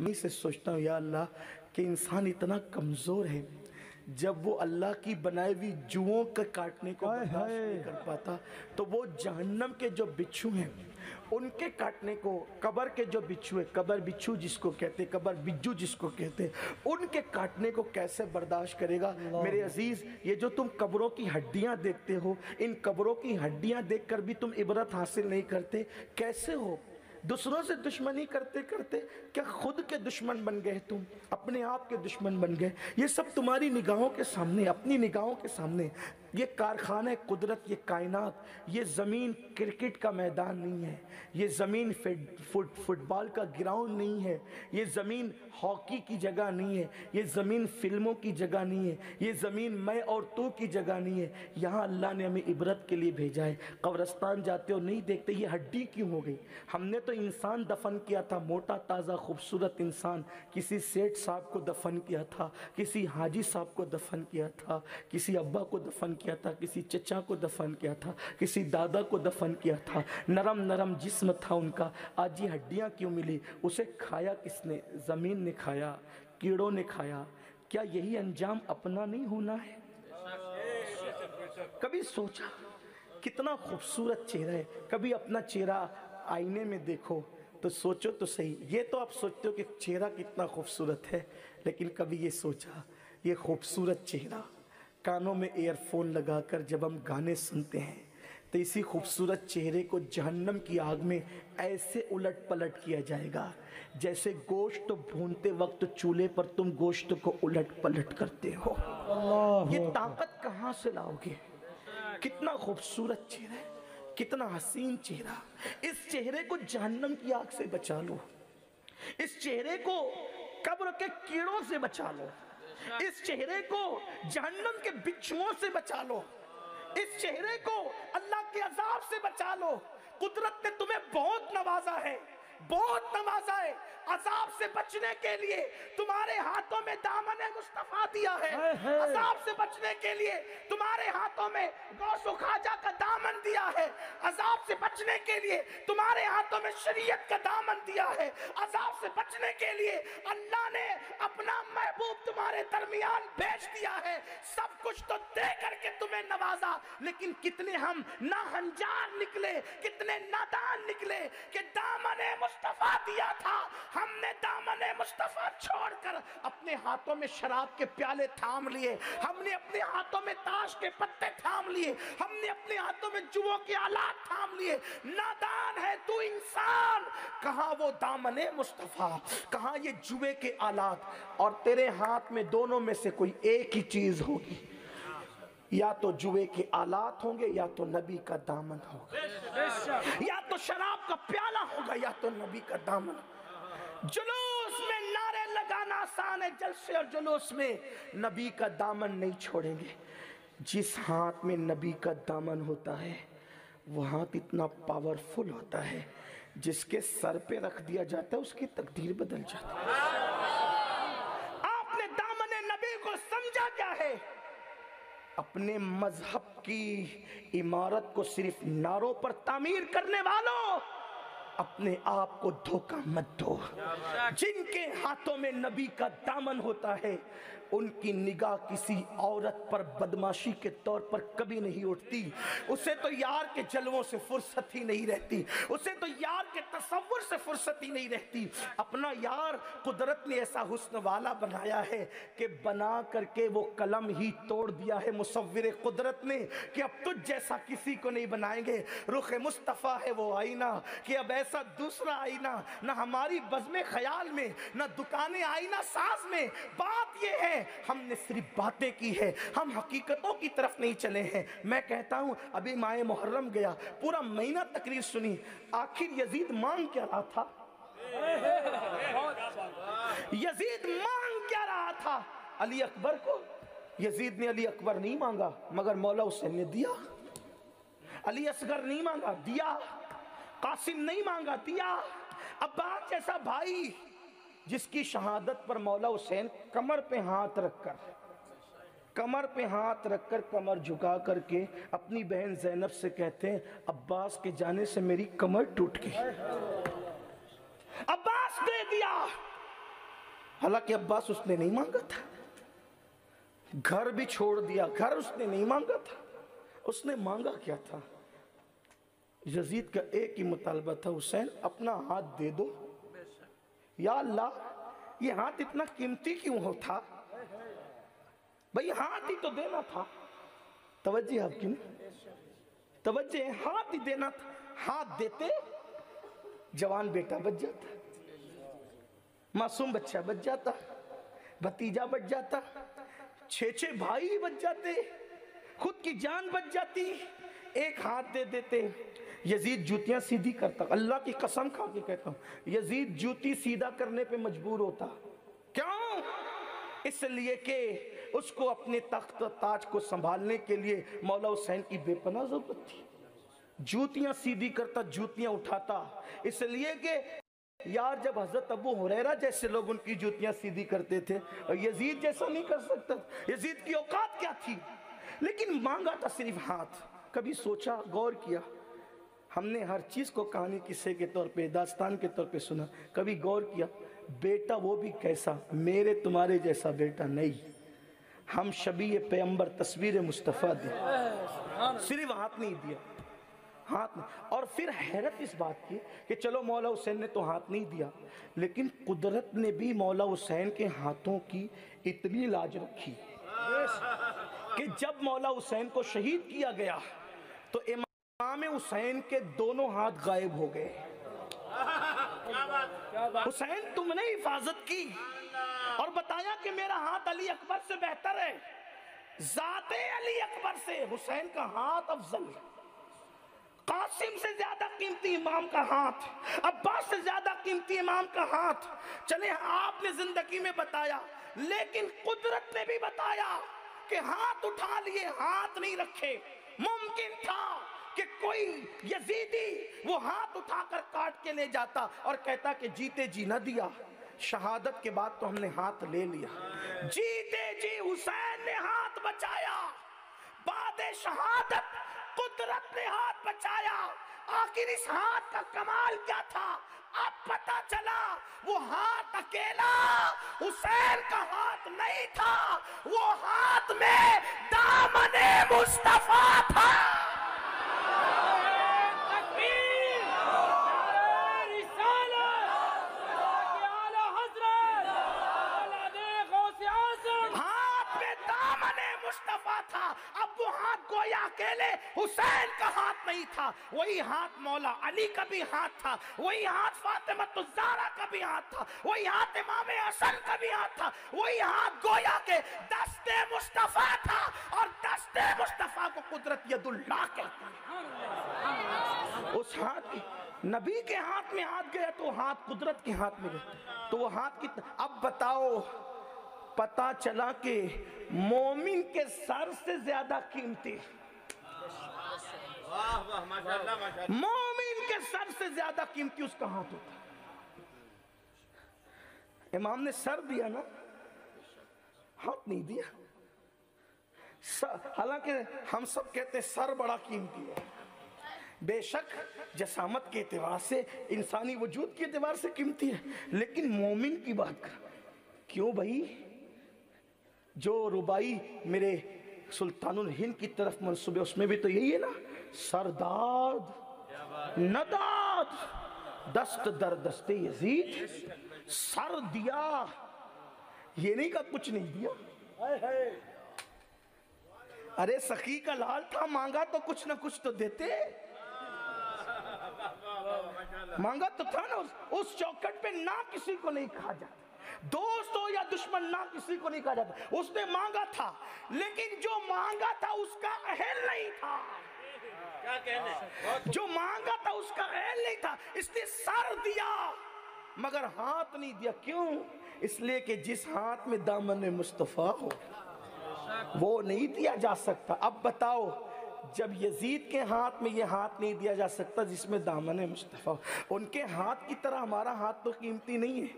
मैं इसे सोचता हूँ या अल्लाह कि इंसान इतना कमज़ोर है, जब वो अल्लाह की बनाई हुई जुओं का काटने को बर्दाश्त नहीं कर पाता तो वो जहन्नम के जो बिच्छू हैं उनके काटने को, कब्र के जो बिच्छू है, कब्र बिच्छू जिसको कहते, कब्र बिज्जू जिसको कहते, उनके काटने को कैसे बर्दाश्त करेगा। मेरे अजीज़, ये जो तुम कब्रों की हड्डियां देखते हो, इन कब्रों की हड्डियां देखकर भी तुम इबरत हासिल नहीं करते, कैसे हो? दूसरों से दुश्मनी करते करते क्या खुद के दुश्मन बन गए? तुम अपने आप के दुश्मन बन गए। ये सब तुम्हारी निगाहों के सामने, अपनी निगाहों के सामने। ये कारखाने कुदरत, ये कायनात, ये ज़मीन क्रिकेट का मैदान नहीं है, ये ज़मीन फुटबॉल का ग्राउंड नहीं है, ये ज़मीन हॉकी की जगह नहीं है, ये ज़मीन फिल्मों की जगह नहीं है, ये ज़मीन मैं और तू की जगह नहीं है। यहाँ अल्लाह ने हमें इबरत के लिए भेजा है। कब्रस्तान जाते हो नहीं देखते ये हड्डी क्यों हो गई। हमने तो इंसान दफन किया था, मोटा ताज़ा खूबसूरत इंसान, किसी सेठ साहब को दफन किया था, किसी हाजी साहब को दफन किया था, किसी अब्बा को दफन किया था, किसी चचा को दफन किया था, किसी दादा को दफन किया था। नरम नरम जिस्म था उनका, आज ये हड्डियाँ क्यों मिली? उसे खाया किसने? ज़मीन ने खाया, कीड़ों ने खाया। क्या यही अंजाम अपना नहीं होना है? कभी सोचा कितना खूबसूरत चेहरा है? कभी अपना चेहरा आईने में देखो तो सोचो तो सही। ये तो आप सोचते हो कि चेहरा कितना खूबसूरत है, लेकिन कभी ये सोचा ये खूबसूरत चेहरा, कानों में ईयरफोन लगाकर जब हम गाने सुनते हैं तो इसी खूबसूरत चेहरे को जहन्नम की आग में ऐसे उलट पलट किया जाएगा जैसे गोश्त भूनते वक्त चूल्हे पर तुम गोश्त को उलट पलट करते हो। ये ताकत कहाँ से लाओगे? कितना खूबसूरत चेहरा है, कितना हसीन चेहरा। इस चेहरे को जहन्नम की आग से बचा लो, इस चेहरे को कब्र के कीड़ों से बचा लो, इस चेहरे को जहन्नम के बिच्छुओं से बचा लो, इस चेहरे को अल्लाह के अजाब से बचा लो। कुदरत ने तुम्हें बहुत नवाजा है, बहुत नवाजा है। अजाब से बचने के लिए तुम्हारे हाथों में दामन मुस्तफा दिया है। अजाब से बचने के लिए तुम्हारे हाथों में गौसो खाजा का दामन दिया है। अजाब से बचने के लिए तुम्हारे हाथों में शरीयत का दामन दिया है। अजाब से बचने के लिए अल्लाह ने अपना महबूब तुम्हारे दरमियान भेज दिया है। सब कुछ तो दे करके तुम्हें नवाजा, लेकिन कितने हम नाहंजार निकले, कितने नादान निकले कि दामन मुस्तफा दिया था, हमने दामन मुस्तफा छोड़कर अपने हाथों में शराब के प्याले थाम लिए, हमने अपने हाथों में ताश के पत्ते थाम लिए, हमने अपने हाथों में जुओं के आलात थाम लिए। नादान है तू इंसान। कहां वो दामन मुस्तफा, कहां ये जुए के आलात? और तेरे हाथ में दोनों में से कोई एक ही चीज होगी, या तो जुए के आलात होंगे या तो नबी का दामन होगा, या तो शराब का प्याला होगा या तो नबी का दामन। जुलूस में नारे लगाना आसान है, जलसे और जुलूस में नबी का दामन नहीं छोड़ेंगे। जिस हाथ में नबी का दामन होता है वो हाथ इतना पावरफुल होता है, जिसके सर पे रख दिया जाता है उसकी तकदीर बदल जाती है। आपने दामन नबी को समझा क्या है? अपने मजहब की इमारत को सिर्फ नारों पर तामीर करने वालों, अपने आप को धोखा मत दो। जिनके हाथों में नबी का दामन होता है उनकी निगाह किसी औरत पर बदमाशी के तौर पर कभी नहीं उठती। उसे तो यार के जलवों से फुर्सत ही नहीं रहती, उसे तो यार के तसव्वुर से फुर्सत ही नहीं रहती। अपना यार कुदरत ने ऐसा हुस्न वाला बनाया है कि बना करके वो कलम ही तोड़ दिया है मुसव्विर कुदरत ने कि अब तुझ जैसा किसी को नहीं बनाएंगे। रुख मुस्तफ़ा है वो आईना कि अब ऐसा दूसरा आईना ना हमारी बज़्म ख्याल में, ना दुकानें आईना साज में। बात ये है हमने सिर्फ बातें की है, हम हकीकतों की तरफ नहीं चले हैं। मैं कहता हूं अभी माए मुहर्रम गया, पूरा महीना तकरीर सुनी, आखिर यजीद मांग क्या रहा था? यजीद मांग क्या रहा था? अली अकबर को। यजीद ने अली अकबर नहीं मांगा मगर मौला हुसैन ने दिया। अली असगर नहीं मांगा, दिया। कासिम नहीं मांगा, दिया। अब्बास जैसा भाई जिसकी शहादत पर मौला हुसैन कमर पे हाथ रखकर कमर झुका करके अपनी बहन ज़ैनब से कहते हैं अब्बास के जाने से मेरी कमर टूट गई। अब्बास दे दिया। हालांकि अब्बास उसने नहीं मांगा था, घर भी छोड़ दिया, घर उसने नहीं मांगा था। उसने मांगा क्या था? यजीद का एक ही मुतालबा था, हुसैन अपना हाथ दे दो। या अल्लाह, ये हाथ इतना कीमती क्यों था भाई? हाथ ही तो देना था। तवज्जो आपकी ना, तवज्जो, हाथ ही देना था। हाथ देते जवान बेटा बच जाता, मासूम बच्चा बच जाता, भतीजा बच जाता, 6 भाई बच जाते, खुद की जान बच जाती। एक हाथ दे देते, यजीद जूतियां सीधी करता। अल्लाह की कसम खा के कहता हूं, यजीद जूती सीधा करने पे मजबूर होता। क्यों? इसलिए कि उसको अपने तख्त ताज को संभालने के लिए मौला हुसैन की बेपनाह जरूरत थी। जूतियां सीधी करता, जूतियां उठाता, इसलिए कि यार जब हजरत अबू हुरैरा जैसे लोग उनकी जूतियां सीधी करते थे, और यजीद जैसा नहीं कर सकता। यजीद की औकात क्या थी? लेकिन मांगा था सिर्फ हाथ। कभी सोचा, गौर किया? हमने हर चीज को कहानी किस्से के तौर पे, दास्तान के तौर पे सुना, कभी गौर किया? बेटा वो भी कैसा, मेरे तुम्हारे जैसा बेटा नहीं। हम शबीए पैगंबर तस्वीर मुस्तफ़ा दी, सिर्फ हाथ नहीं दिया, हाथ नहीं। और फिर हैरत इस बात की कि चलो मौला हुसैन ने तो हाथ नहीं दिया, लेकिन कुदरत ने भी मौला हुसैन के हाथों की इतनी लाज रखी कि जब मौला हुसैन को शहीद किया गया तो इमाम हुसैन के दोनों हाथ गायब हो गए। हुसैन तुमने हिफाजत की और बताया कि मेरा हाथ अली अकबर से बेहतर है, जाते अली अकबर से हुसैन का हाथ अफजल, कासिम से ज्यादा कीमती इमाम का हाथ, अब्बास से ज्यादा कीमती इमाम का हाथ। चले आपने जिंदगी में बताया, लेकिन कुदरत ने भी बताया कि हाथ उठा लिए, हाथ नहीं रखे। मुमकिन था कि कोई यजीदी वो हाथ उठाकर काट के ले जाता और कहता कि जीते जी न दिया, शहादत के बाद तो हमने हाथ ले लिया। जीते जी हुसैन ने हाथ बचाया, बाद शहादत कुदरत ने हाथ बचाया। आखिर इस हाथ का कमाल क्या था? अब पता चला वो हाथ अकेला हुसैन का हाथ नहीं था, वो हाथ में दामने मुस्तफा था। अकेले हुसैन का हाथ नहीं था, वही हाथ मौला अली का भी हाथ था, वही हाथ फातिमा ज़हरा का भी हाथ था, वही हाथ इमाम हसन का भी हाथ था, वही हाथ गोया के दस्ते मुस्तफा था। और दस्ते मुस्तफा को कुदरत यदुल्लाह कहती है। उस हाथ की नबी के हाथ में हाथ गया तो हाथ कुदरत के हाथ में गया, तो वो हाथ की। अब बताओ, पता चला कि मोमिन के सर से ज्यादा कीमती, मोमिन के सर से ज्यादा कीमती उसका हाथ होता। इमाम ने सर दिया ना, हाथ नहीं दिया। हालांकि हम सब कहते हैं सर बड़ा कीमती है, बेशक जसामत के एतबार से, इंसानी वजूद के एतबार से कीमती है, लेकिन मोमिन की बात कर। क्यों भाई? जो रुबाई मेरे सुल्तानुल हिंद की तरफ मंसूबे, उसमें भी तो यही है ना, सरदाद नदाद दस्त दर दस्ते यजीद, सर दिया, ये नहीं का कुछ नहीं दिया। अरे सखी का लाल था, मांगा तो कुछ ना कुछ तो देते, मांगा तो था ना। उस चौखट पे ना किसी को नहीं कहा जाता, दोस्त हो या दुश्मन ना किसी को नहीं कहा जाता। उसने मांगा था, लेकिन जो मांगा था उसका अहल नहीं था। क्या कहने? जो मांगा था उसका अहल नहीं था, इसने सर दिया मगर हाथ नहीं दिया। क्यों? इसलिए कि जिस हाथ में दामन मुस्तफा हो वो नहीं दिया जा सकता। अब बताओ, जब यजीद के हाथ में ये हाथ नहीं दिया जा सकता जिसमें दामन मुस्तफा, उनके हाथ की तरह हमारा हाथ तो कीमती नहीं है,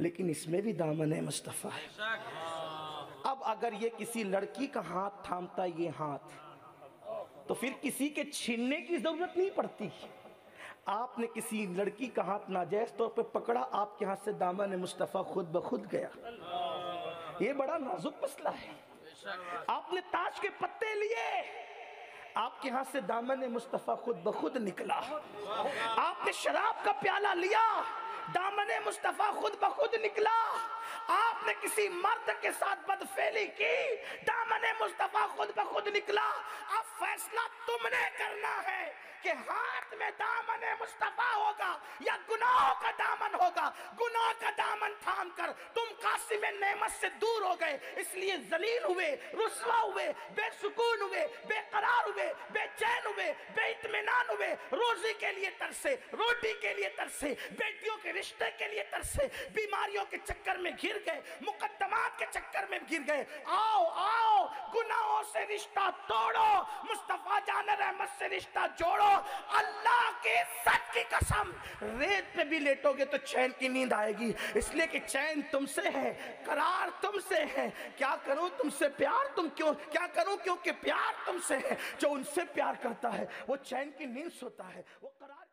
लेकिन इसमें भी दामन मुस्तफा है। अब अगर ये किसी लड़की का हाथ थामता ये हाथ, तो फिर किसी के छीनने की जरूरत नहीं पड़ती। आपने किसी लड़की का हाथ नाजायज तौर पे पकड़ा, आपके हाथ से दामन मुस्तफ़ा खुद ब खुद गया। ये बड़ा नाजुक मसला है। आपने ताश के पत्ते लिए, आपके हाथ से दामन मुस्तफ़ा खुद ब खुद निकला। आपने शराब का प्याला लिया, दामन मुस्तफ़ा खुद ब खुद निकला। आपने किसी मर्द के साथ बदफेली की, दामन मुस्तफ़ा खुद ब खुद निकला। अब फैसला तुमने करना है कि हाथ में दामन मुस्तफ़ा होगा या गुनाहों का दामन होगा। गुनाह का दामन थाम कर तुम कासिम नेमत से दूर हो गए, इसलिए जलील हुए, रुस्वा हुए, बेसुकून हुए, बेकरार हुए, बेचैन हुए, बेइत्मीनान हुए, रोजी के लिए तरसे, रोटी के लिए तरसे, बेटियों के रिश्ते के लिए तरसे, बीमारियों के चक्कर में घिर गए, मुकद्दमात के चक्कर में घिर गए। आओ आओ, गुनाहों से रिश्ता तोड़ो, मुस्तफ़ा जान रहमत से रिश्ता जोड़ो। अल्लाह के सच की कसम, रेत पे भी लेटोगे तो चैन की नींद आएगी, इसलिए कि चैन तुमसे है, करार तुमसे है। क्या करूं तुमसे प्यार, तुम क्यों क्या करूं क्योंकि प्यार तुमसे है। जो उनसे प्यार करता है वो चैन की नींद सोता है, वो करार